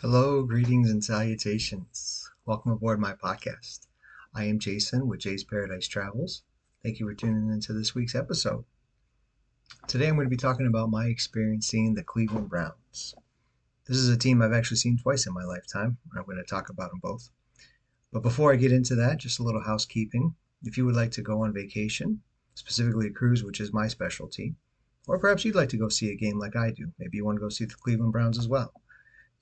Hello, greetings, and salutations. Welcome aboard my podcast. I am Jason with Jay's Paradise Travels. Thank you for tuning into this week's episode. Today I'm going to be talking about my experience seeing the Cleveland Browns. This is a team I've actually seen twice in my lifetime, and I'm going to talk about them both. But before I get into that, just a little housekeeping. If you would like to go on vacation, specifically a cruise, which is my specialty, or perhaps you'd like to go see a game like I do, maybe you want to go see the Cleveland Browns as well.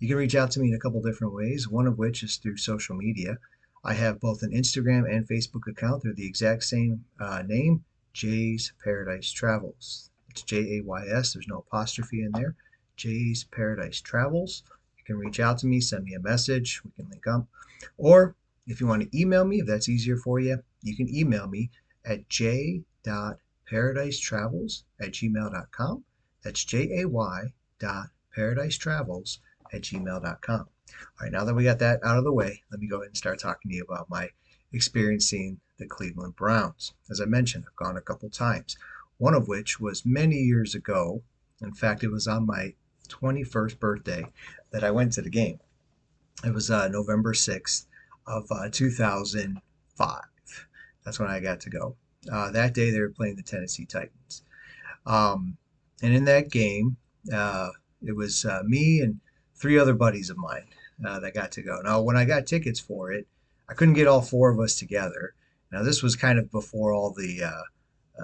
You can reach out to me in a couple different ways, one of which is through social media. I have both an Instagram and Facebook account. They're the exact same name, Jay's Paradise Travels. It's Jays, there's no apostrophe in there. Jay's Paradise Travels. You can reach out to me, send me a message, we can link up. Or if you want to email me, if that's easier for you, you can email me at j.paradise_travels@gmail.com. That's jay.paradise_travels@gmail.com. All right, now that we got that out of the way, let me go ahead and start talking to you about my experiencing the Cleveland Browns. As I mentioned, I've gone a couple times, one of which was many years ago. In fact, it was on my 21st birthday that I went to the game. It was November 6th of 2005. That's when I got to go. That day they were playing the Tennessee Titans. Um, and in that game, it was me and three other buddies of mine that got to go. Now, when I got tickets for it, I couldn't get all four of us together. Now, this was kind of before all the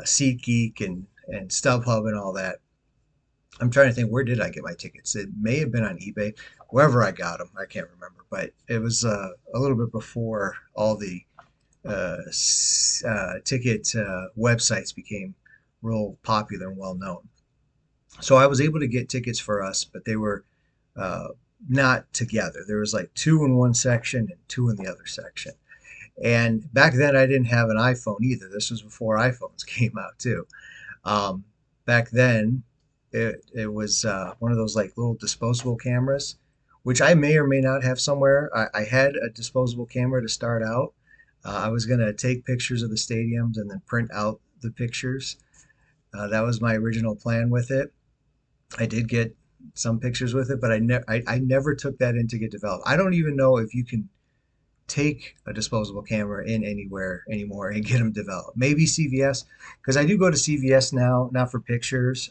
SeatGeek and StubHub and all that. I'm trying to think, where did I get my tickets? It may have been on eBay, wherever I got them. I can't remember, but it was a little bit before all the ticket websites became real popular and well known. So I was able to get tickets for us, but they were uh, not together. There was like two in one section and two in the other section. And back then, I didn't have an iPhone either. This was before iPhones came out too. Um, Back then, it was one of those like little disposable cameras, which I may or may not have somewhere. I had a disposable camera to start out. I was gonna take pictures of the stadiums and then print out the pictures. That was my original plan with it. I did get some pictures with it, but I never took that in to get developed. I don't even know if you can take a disposable camera in anywhere anymore and get them developed. Maybe CVS, because I do go to CVS now, not for pictures,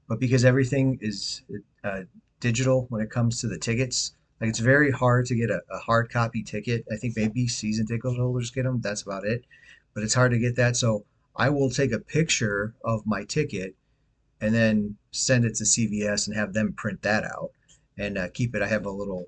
but because everything is uh, digital when it comes to the tickets. Like it's very hard to get a hard copy ticket. I think maybe season ticket holders get them. That's about it. But it's hard to get that. So I will take a picture of my ticket and then send it to CVS and have them print that out and keep it. I have a little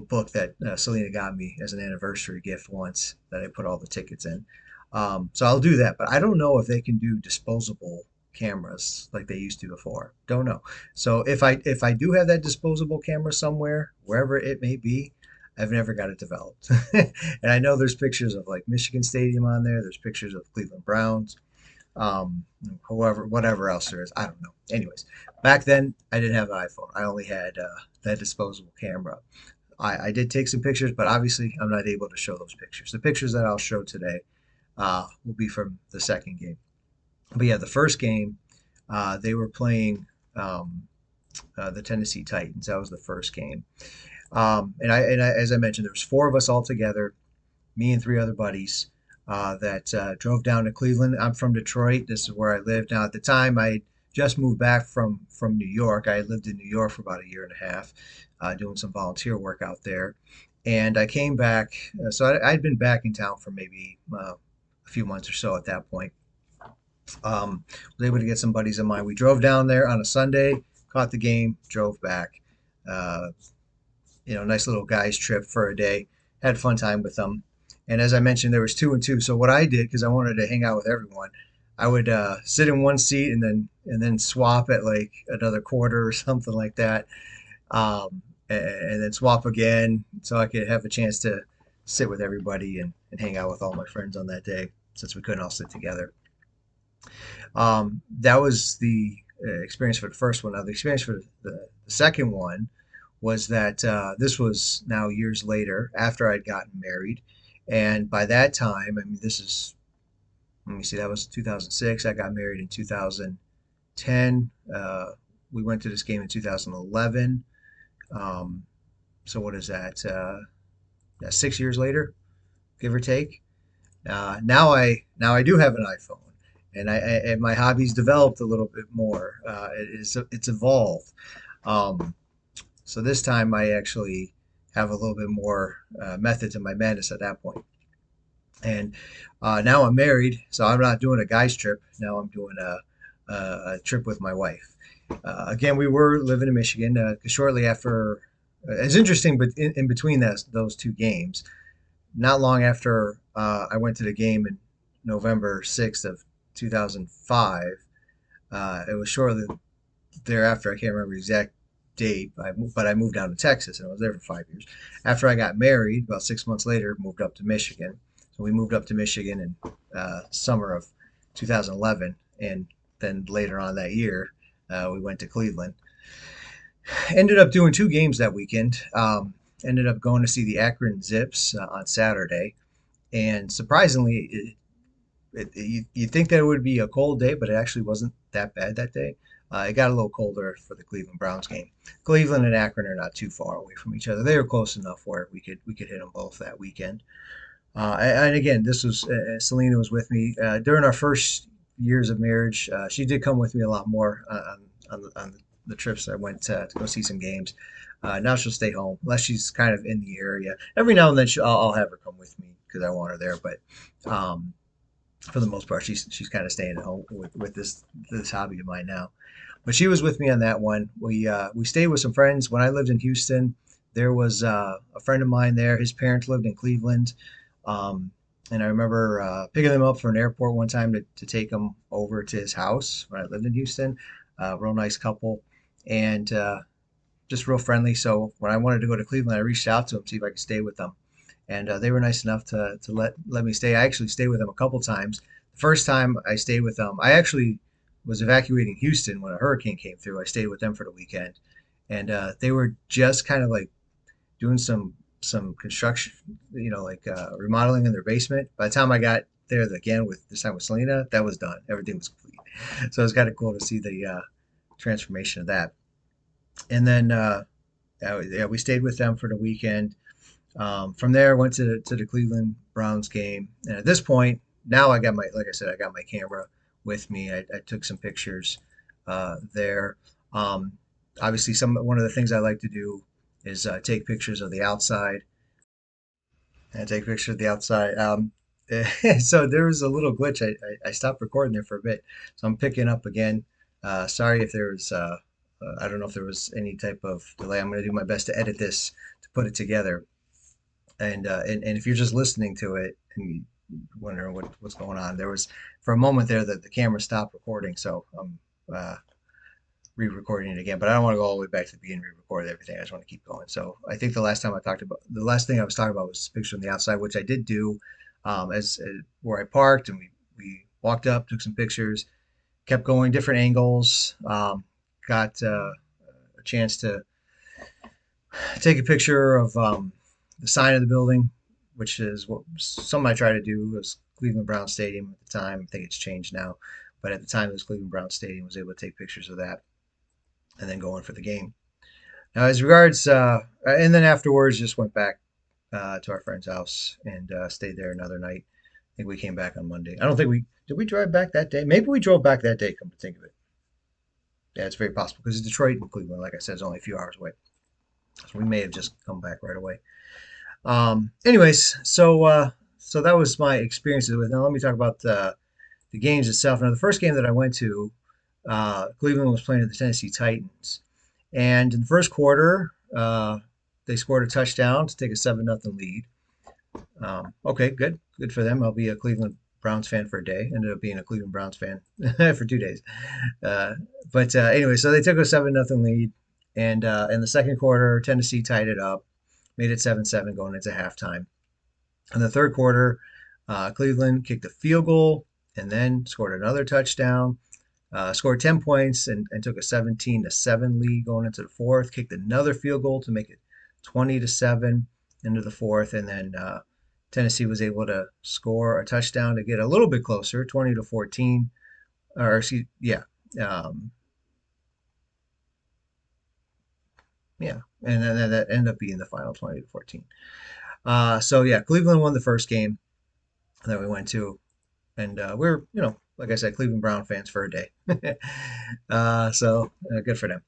book that Selena got me as an anniversary gift once that I put all the tickets in. So I'll do that, but I don't know if they can do disposable cameras like they used to before. Don't know. So if I do have that disposable camera somewhere, wherever it may be, I've never got it developed. And I know there's pictures of like Michigan Stadium on there. There's pictures of Cleveland Browns, um, whatever else there is. I don't know. Anyways, back then I didn't have an iPhone. I only had that disposable camera. I did take some pictures, but obviously I'm not able to show those pictures. The pictures that I'll show today will be from the second game. But yeah, the first game, they were playing the Tennessee Titans. That was the first game. As I mentioned, there was four of us all together, me and three other buddies that drove down to Cleveland. I'm from Detroit. This is where I lived. Now, at the time, I just moved back from New York. I had lived in New York for about a year and a half, doing some volunteer work out there. And I came back. So I'd been back in town for maybe a few months or so at that point. Was able to get some buddies of mine. We drove down there on a Sunday, caught the game, drove back. Uh, Nice little guys trip for a day. Had a fun time with them. And as I mentioned, there was two and two. So what I did, because I wanted to hang out with everyone, I would sit in one seat and then swap at like another quarter or something like that, and then swap again, so I could have a chance to sit with everybody and hang out with all my friends on that day, since we couldn't all sit together. That was the experience for the first one. Now, the experience for the second one was that this was now years later after I'd gotten married. And by that time, I mean, let me see, that was 2006. I got married in 2010. we went to this game in 2011. Um, so what is that? Yeah, 6 years later, give or take. Now I do have an iPhone, and my hobbies developed a little bit more. It's evolved. Um, so this time I actually have a little bit more method to my madness at that point. And now I'm married, so I'm not doing a guy's trip. Now I'm doing a trip with my wife. Again, we were living in Michigan. Shortly after, it's interesting, but in between those two games, not long after I went to the game in November 6th of 2005, it was shortly thereafter, I can't remember the exact date, but I moved down to Texas and I was there for 5 years. After I got married, about 6 months later, moved up to Michigan. So we moved up to Michigan in summer of 2011, and then later on that year, we went to Cleveland. Ended up doing two games that weekend. Ended up going to see the Akron Zips on Saturday, and surprisingly, you think that it would be a cold day, but it actually wasn't that bad that day. It got a little colder for the Cleveland Browns game. Cleveland and Akron are not too far away from each other. They were close enough where we could hit them both that weekend. And again, this was Selena was with me during our first years of marriage. She did come with me a lot more on the trips I went to go see some games. Now she'll stay home unless she's kind of in the area. Every now and then I'll have her come with me because I want her there. But for the most part, she's kind of staying at home with this hobby of mine now. But she was with me on that one. We stayed with some friends when I lived in Houston. There was a friend of mine there. His parents lived in Cleveland, um, and I remember picking them up from an airport one time to take them over to his house when I lived in Houston. Real nice couple, and just real friendly. So when I wanted to go to Cleveland, I reached out to them to see if I could stay with them, and they were nice enough to let me stay. I actually stayed with them a couple times. The first time I stayed with them, I actually was evacuating Houston when a hurricane came through. I stayed with them for the weekend, and they were just kind of like doing some construction, like remodeling in their basement. By the time I got there again with this time with Selena, that was done. Everything was complete. So it was kind of cool to see the transformation of that. And then yeah, we stayed with them for the weekend. From there, I went to the Cleveland Browns game, and at this point, now like I said, I got my camera with me. I took some pictures there. Um, Obviously, one of the things I like to do is take pictures of the outside and take pictures of the outside. So there was a little glitch. I stopped recording there for a bit, so I'm picking up again. Sorry if there was. I don't know if there was any type of delay. I'm going to do my best to edit this to put it together. And if you're just listening to it and you wondering what's going on, there was for a moment there that the camera stopped recording, so I'm re-recording it again. But I don't want to go all the way back to the beginning and re-record everything. I just want to keep going. So I think the last thing I was talking about was picture on the outside, which I did do, as where I parked and we walked up, took some pictures, kept going different angles, got a chance to take a picture of the sign of the building, which is what something I try to do. It was Cleveland Brown Stadium at the time. I think it's changed now, but at the time it was Cleveland Brown Stadium. I was able to take pictures of that and then go in for the game. Now, as regards, and then afterwards, just went back to our friend's house and stayed there another night. I think we came back on Monday. I don't think we did. We drive back that day. Maybe we drove back that day. Come to think of it, yeah, it's very possible because Detroit and Cleveland, like I said, is only a few hours away. So we may have just come back right away. Anyways, so that was my experiences with. Now let me talk about the games itself. Now the first game that I went to, Cleveland was playing the Tennessee Titans, and in the first quarter, they scored a touchdown to take a 7-0 lead. Okay, good for them. I'll be a Cleveland Browns fan for a day. Ended up being a Cleveland Browns fan for 2 days. Uh, but anyway, so they took a 7-0 lead, and in the second quarter, Tennessee tied it up, made it 7-7 going into halftime. In the third quarter, Cleveland kicked a field goal and then scored another touchdown. Scored 10 points and took a 17-7 lead going into the fourth. Kicked another field goal to make it 20-7 into the fourth, and then Tennessee was able to score a touchdown to get a little bit closer, 20-14. Or excuse, yeah, um, Yeah, and then that ended up being the final 20-14. So yeah, Cleveland won the first game that we went to, and we're like I said, Cleveland Brown fans for a day. So good for them.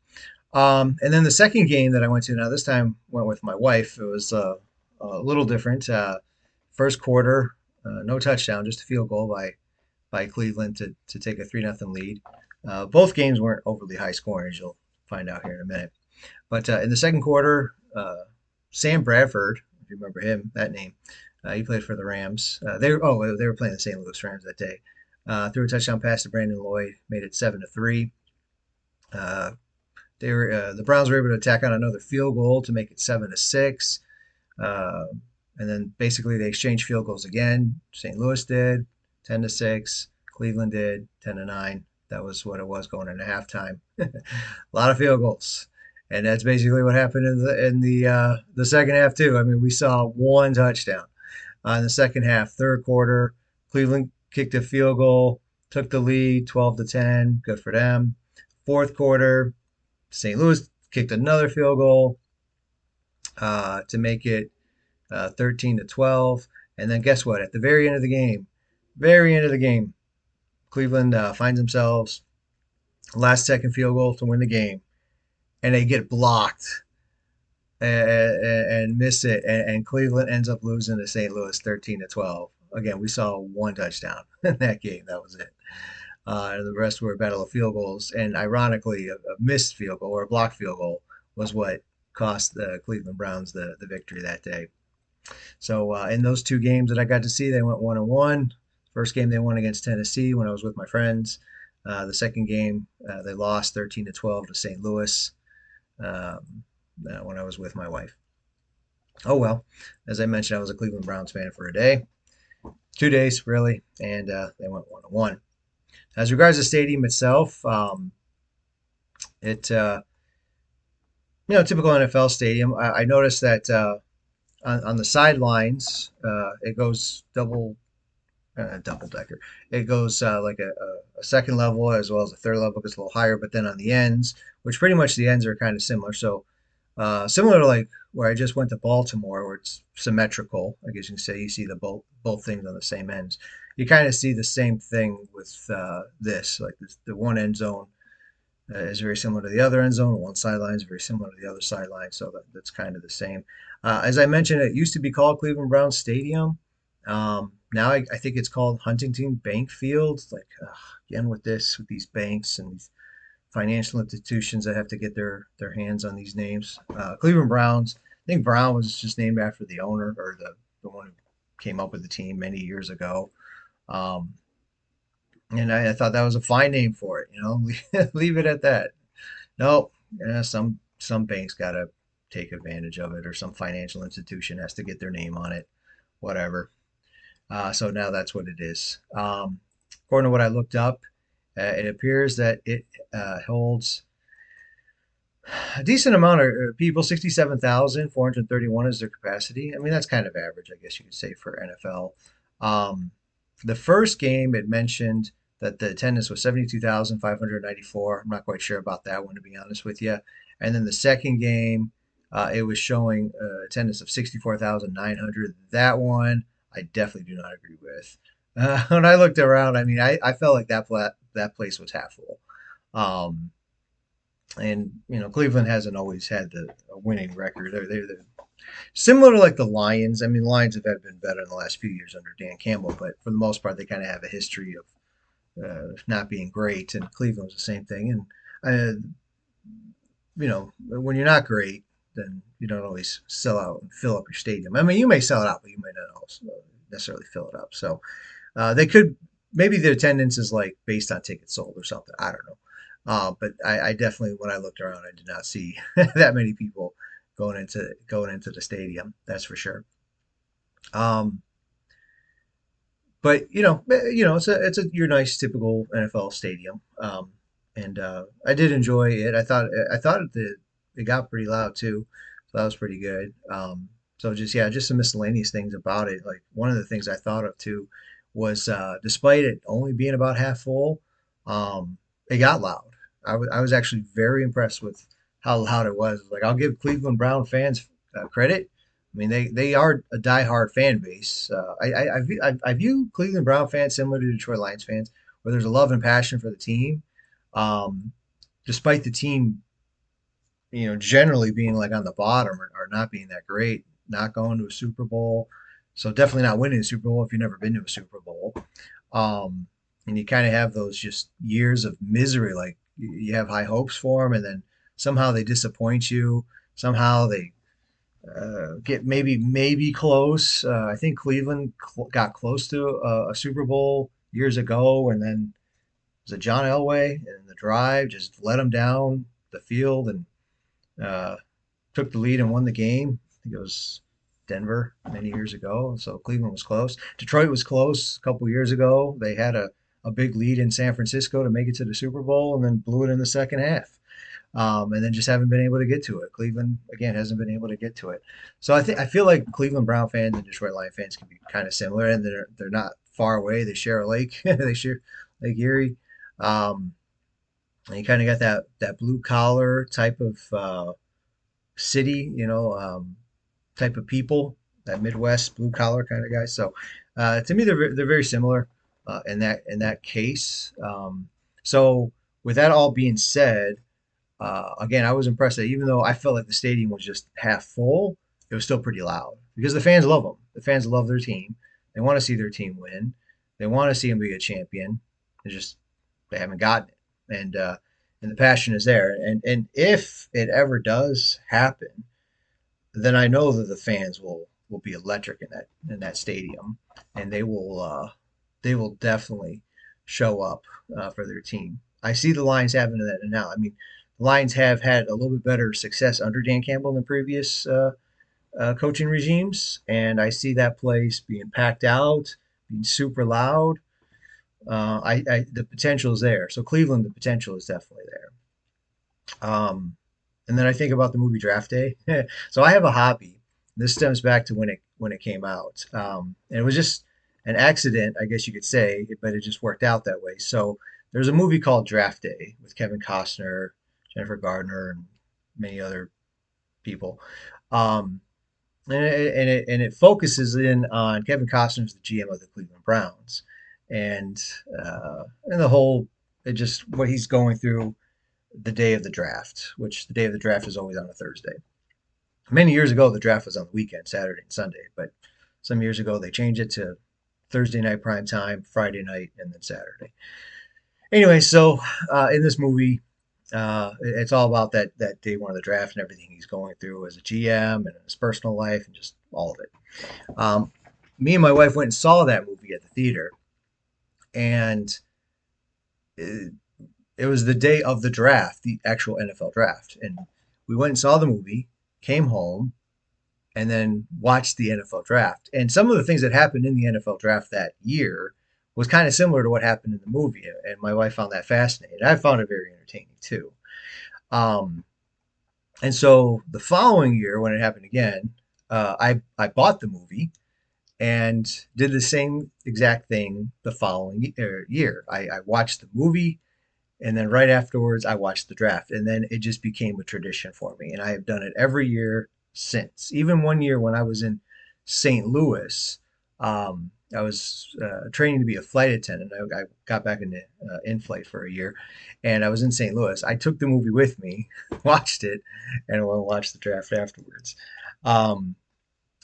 And then the second game that I went to, now this time went with my wife. It was a little different. First quarter, no touchdown, just a field goal by Cleveland to take a 3-0 lead. Both games weren't overly high scoring, as you'll find out here in a minute. But in the second quarter, Sam Bradford, if you remember him, that name, he played for the Rams. They were playing the St. Louis Rams that day. Threw a touchdown pass to Brandon Lloyd, made it 7-3. Uh, the Browns were able to attack on another field goal to make it 7-6. Uh, and then basically they exchanged field goals again. St. Louis did 10-6. Cleveland did 10-9. That was what it was going into halftime. A lot of field goals, and that's basically what happened in the second half too. I mean, we saw one touchdown in the second half. Third quarter, Cleveland kicked a field goal, took the lead, 12-10. Good for them. Fourth quarter, St. Louis kicked another field goal to make it 13-12. And then guess what? At the very end of the game, Cleveland finds themselves last second field goal to win the game, and they get blocked and miss it, and Cleveland ends up losing to St. Louis 13-12. Again, we saw one touchdown in that game. That was it. And the rest were a battle of field goals. And ironically, a missed field goal or a blocked field goal was what cost the Cleveland Browns the victory that day. So in those two games that I got to see, they went 1-1. First game they won against Tennessee when I was with my friends. The second game they lost 13-12 to St. Louis when I was with my wife. Oh well, as I mentioned, I was a Cleveland Browns fan for a day, 2 days really, and they went 1-1. As regards the stadium itself, it typical NFL stadium. I noticed that on the sidelines it goes double decker. It goes like a second level as well as a third level. Gets a little higher, but then on the ends, which pretty much the ends are kind of similar. So similar to like where I just went to Baltimore, where it's symmetrical. I guess you can say you see the both things on the same ends. You kind of see the same thing with this. Like the one end zone is very similar to the other end zone. One sideline is very similar to the other sideline, so that's kind of the same. As I mentioned, it used to be called Cleveland Browns Stadium. Now I think it's called Huntington Bank Field. Like again with these banks and these financial institutions that have to get their hands on these names. Cleveland Browns. I think Brown was just named after the owner or the one who came up with the team many years ago. Um, and I thought that was a fine name for it. Leave it at that. No, yeah, some banks got to take advantage of it, or some financial institution has to get their name on it. Whatever. So now that's what it is. According to what I looked up, it appears that it holds a decent amount of people. 67,431 is their capacity. I mean, that's kind of average, I guess you could say, for NFL. Um, the first game, it mentioned that the attendance was 72,594. I'm not quite sure about that one, to be honest with you. And then the second game, it was showing attendance of 64,900. That one, I definitely do not agree with. When I looked around, I mean, I felt like that place was half full. Um, and Cleveland hasn't always had a winning record. They're similar to like the Lions. I mean, the Lions have been better in the last few years under Dan Campbell, but for the most part, they kind of have a history of not being great. And Cleveland was the same thing. And when you're not great, then you don't always sell out and fill up your stadium. I mean, you may sell it out, but you may not also necessarily fill it up. So they could maybe the attendance is like based on tickets sold or something. I don't know. But I definitely, when I looked around, I did not see that many people going into the stadium. That's for sure. Um, but it's a your nice typical NFL stadium. And I did enjoy it. I thought it got pretty loud too, so that was pretty good. So just yeah, just some miscellaneous things about it. Like one of the things I thought of too was despite it only being about half full, it got loud. I was actually very impressed with how loud it was. Like I'll give Cleveland Brown fans credit. I mean, they are a diehard fan base. I view Cleveland Brown fans similar to Detroit Lions fans, where there's a love and passion for the team, um, despite the team, generally being like on the bottom or not being that great, not going to a Super Bowl. So definitely not winning a Super Bowl if you've never been to a Super Bowl. Um, and you kind of have those just years of misery. Like you have high hopes for them, and then somehow they disappoint you. Somehow they get maybe close. I think Cleveland got close to a Super Bowl years ago, and then was it John Elway and the drive just let them down the field and uh, took the lead and won the game. I think it was Denver many years ago. So Cleveland was close. Detroit was close a couple years ago. They had a big lead in San Francisco to make it to the Super Bowl and then blew it in the second half. And then just haven't been able to get to it. Cleveland again hasn't been able to get to it. So I feel like Cleveland Brown fans and Detroit Lion fans can be kind of similar, and they're not far away. They share a lake. They share Lake Erie. Um, and you kind of got that blue collar type of city, type of people, that Midwest blue collar kind of guy. So to me, they're very similar in that case. So with that all being said, again, I was impressed that even though I felt like the stadium was just half full, it was still pretty loud because the fans love them. The fans love their team. They want to see their team win. They want to see them be a champion. They just they haven't gotten it, and the passion is there. And if it ever does happen, then I know that the fans will be electric in that stadium, and they will definitely show up for their team. I see the Lions having that now. I mean, the Lions have had a little bit better success under Dan Campbell than previous coaching regimes, and I see that place being packed out, being super loud. The potential is there. So Cleveland, the potential is definitely there. And then I think about the movie Draft Day. So I have a hobby. This stems back to when it came out, and it was just an accident, I guess you could say, but it just worked out that way. So there's a movie called Draft Day with Kevin Costner, Jennifer Gardner, and many other people. Um, and it focuses in on Kevin Costner as the GM of the Cleveland Browns, and and the whole it just what he's going through the day of the draft, which the day of the draft is always on a Thursday. Many years ago, the draft was on the weekend, Saturday and Sunday, but some years ago they changed it to Thursday night prime time, Friday night, and then Saturday. Anyway, so in this movie, it's all about that day one of the draft and everything he's going through as a GM and his personal life and just all of it. Me and my wife went and saw that movie at the theater, and it, it was the day of the draft, the actual NFL draft, and we went and saw the movie, came home, and then watched the NFL draft. And some of the things that happened in the NFL draft that year was kind of similar to what happened in the movie, and my wife found that fascinating. I found it very entertaining too. Um, and so the following year, when it happened again, I bought the movie and did the same exact thing the following year. I watched the movie, and then right afterwards, I watched the draft. And then it just became a tradition for me. And I have done it every year since. Even one year when I was in St. Louis, I was training to be a flight attendant. I got back into in-flight for a year, and I was in St. Louis. I took the movie with me, watched it, and went and watched the draft afterwards. Um,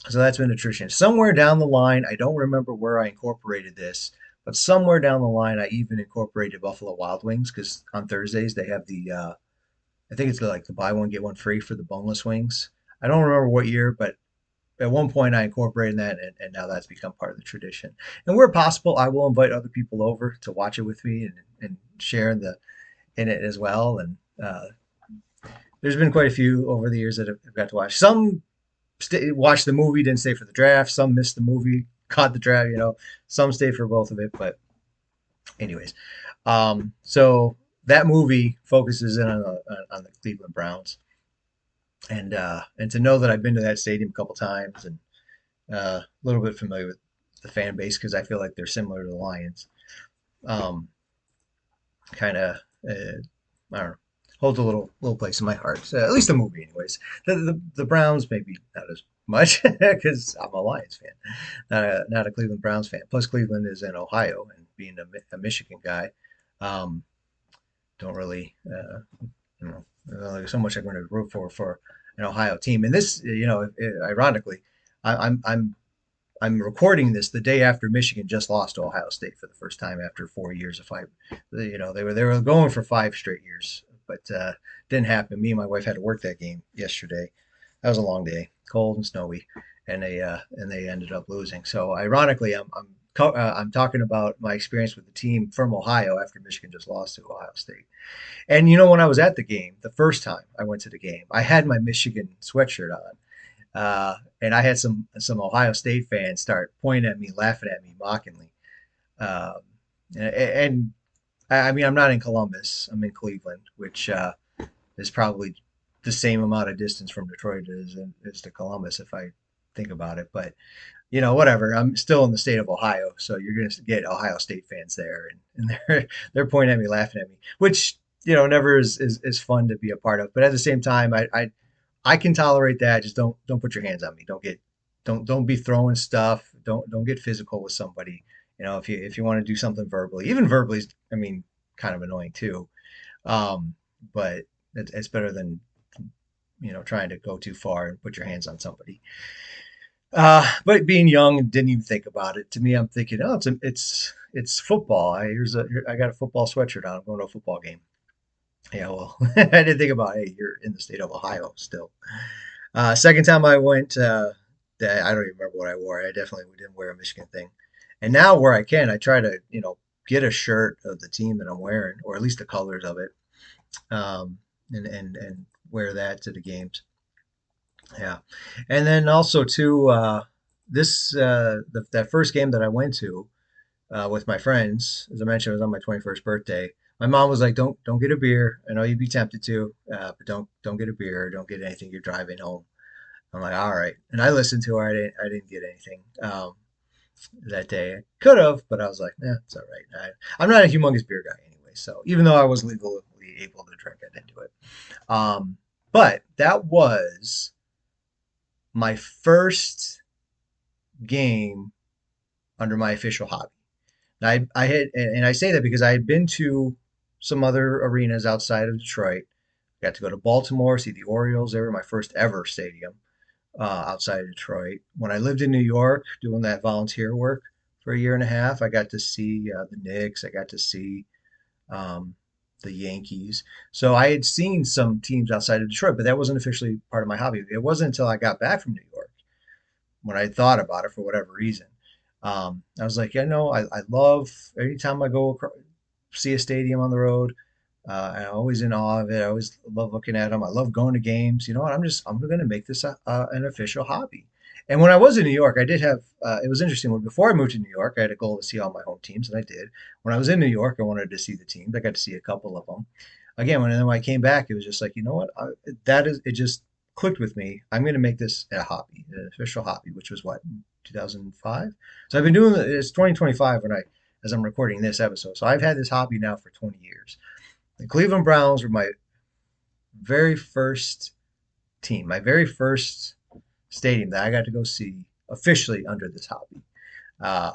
so that's been a tradition. Somewhere down the line, I don't remember where I incorporated this, but somewhere down the line, I even incorporated Buffalo Wild Wings because on Thursdays they have I think it's like the buy one get one free for the boneless wings. I don't remember what year, but at one point I incorporated that, and now that's become part of the tradition. And where possible, I will invite other people over to watch it with me and share in it as well. And there's been quite a few over the years that I've got to watch. Some watched the movie, didn't stay for the draft. Some missed the movie, caught the draft. Some stayed for both of it. But anyways, so that movie focuses in on the Cleveland Browns, and to know that I've been to that stadium a couple times and a little bit familiar with the fan base because I feel like they're similar to the Lions. Um, kind of, I don't know. holds a little place in my heart. So, at least the movie, anyways. The Browns maybe not as much because I'm a Lions fan, not a Cleveland Browns fan. Plus, Cleveland is in Ohio, and being a Michigan guy, um, don't really you know like so much I'm going to root for an Ohio team. And this, ironically, I'm recording this the day after Michigan just lost to Ohio State for the first time after 4 years of five. They were going for 5 straight years, but didn't happen. Me and my wife had to work that game yesterday. That was a long day, cold and snowy, and they ended up losing. So ironically, I'm talking about my experience with the team from Ohio after Michigan just lost to Ohio State. And when I was at the game, the first time I went to the game, I had my Michigan sweatshirt on. And I had some Ohio State fans start pointing at me, laughing at me mockingly. Um, and I mean, I'm not in Columbus. I'm in Cleveland, which is probably the same amount of distance from Detroit as to Columbus, if I think about it. But whatever. I'm still in the state of Ohio, so you're going to get Ohio State fans there, and they're pointing at me, laughing at me, which never is fun to be a part of. But at the same time, I can tolerate that. Just don't put your hands on me. Don't be throwing stuff. Don't get physical with somebody. If you want to do something verbally, even verbally, I mean, kind of annoying too. Um, but it's better than trying to go too far and put your hands on somebody. But being young and didn't even think about it. To me, I'm thinking, oh, it's football. I got a football sweatshirt on. I'm going to a football game. Yeah, well, I didn't think about, hey, you're in the state of Ohio still. Second time I went, I don't even remember what I wore. I definitely didn't wear a Michigan thing. And now where I can, I try to, get a shirt of the team that I'm wearing, or at least the colors of it, and wear that to the games. Yeah, and then also too, that first game that I went to with my friends, as I mentioned, it was on my 21st birthday. My mom was like, "Don't get a beer. I know you'd be tempted to, but don't get a beer. Don't get anything. You're driving home." I'm like, all right. And I listened to her. I didn't get anything that day. I could have, but I was like, nah, it's all right. I'm not a humongous beer guy anyway. So even though I was legally able to drink, I didn't do it. But that was my first game under my official hobby. I had, and I say that because I had been to some other arenas outside of Detroit. Got to go to Baltimore, see the Orioles. They were my first ever stadium. Outside of Detroit. When I lived in New York doing that volunteer work for a year and a half, I got to see the Knicks. I got to see um, the Yankees. So I had seen some teams outside of Detroit, but that wasn't officially part of my hobby. It wasn't until I got back from New York when I thought about it for whatever reason. I was like, yeah, no, I love anytime I go see a stadium on the road. I'm always in awe of it. I always love looking at them. I love going to games. You know what? I'm going to make this an official hobby. And when I was in New York, I did have. It was interesting. When before I moved to New York, I had a goal to see all my home teams, and I did. When I was in New York, I wanted to see the teams. I got to see a couple of them. Again, when I came back, it was just like, you know what? That is. It just clicked with me. I'm going to make this a hobby, an official hobby, which was what 2005. So I've been doing it's 2025 as I'm recording this episode. So I've had this hobby now for 20 years. The Cleveland Browns were my very first team, my very first stadium that I got to go see officially under this hobby. Uh,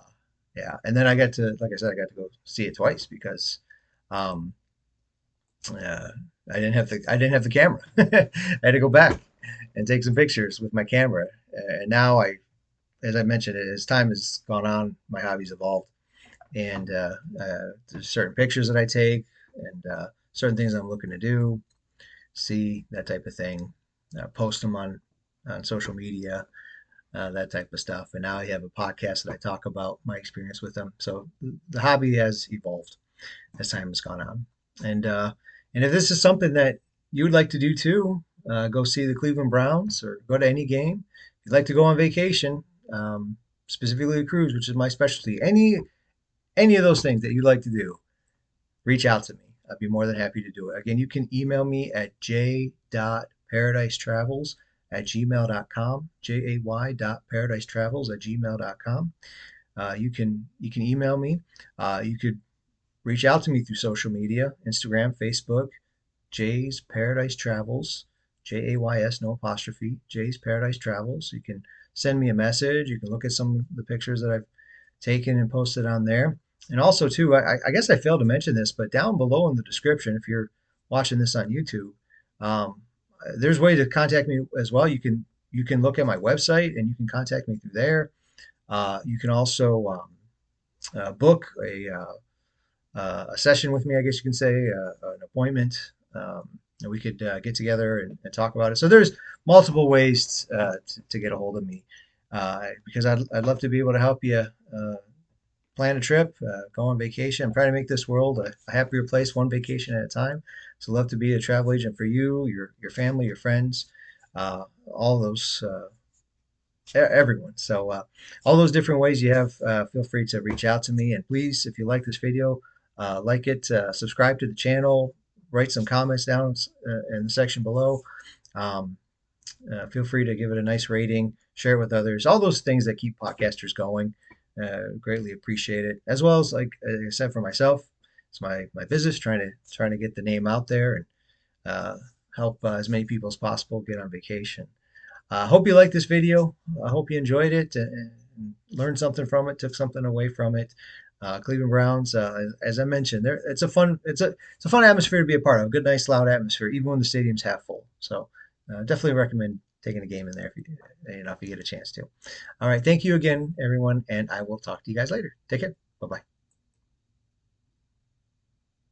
yeah, and then like I said, I got to go see it twice because um, uh, I didn't have the camera. I had to go back and take some pictures with my camera. And now as I mentioned, as time has gone on, my hobby's evolved, and there's certain pictures that I take and certain things I'm looking to do, see that type of thing, post them on social media, that type of stuff. And now I have a podcast that I talk about my experience with them. So the hobby has evolved as time has gone on. And if this is something that you would like to do too, go see the Cleveland Browns or go to any game. If you'd like to go on vacation, specifically a cruise, which is my specialty, any of those things that you'd like to do, reach out to me. I'd be more than happy to do it. Again, you can email me at j.paradise_travels@gmail.com, jay.paradise_travels@gmail.com. You can email me. You could reach out to me through social media, Instagram, Facebook, Jay's Paradise Travels, Jays, no apostrophe, Jay's Paradise Travels. You can send me a message. You can look at some of the pictures that I've taken and posted on there. And also, too, I guess I failed to mention this, but down below in the description, if you're watching this on YouTube, um, there's a way to contact me as well. You can look at my website and you can contact me through there. You can also book a session with me, I guess you can say, an appointment. And we could get together and talk about it. So there's multiple ways to get a hold of me because I'd love to be able to help you plan a trip, go on vacation. I'm trying to make this world a happier place, one vacation at a time. So love to be a travel agent for you, your family, your friends, all those everyone. So all those different ways you have, feel free to reach out to me. And please, if you like this video, like it, subscribe to the channel, write some comments down in the section below. Um, Feel free to give it a nice rating, share it with others. All those things that keep podcasters going. Greatly appreciate it. As well as like I said for myself, it's my business trying to get the name out there and help as many people as possible get on vacation. I hope you liked this video. I hope you enjoyed it and learned something from it, took something away from it. Cleveland Browns, as I mentioned, it's a fun atmosphere to be a part of. A good, nice, loud atmosphere, even when the stadium's half full. So definitely recommend taking a game in there if you get a chance to. All right, thank you again, everyone, and I will talk to you guys later. Take care. Bye bye.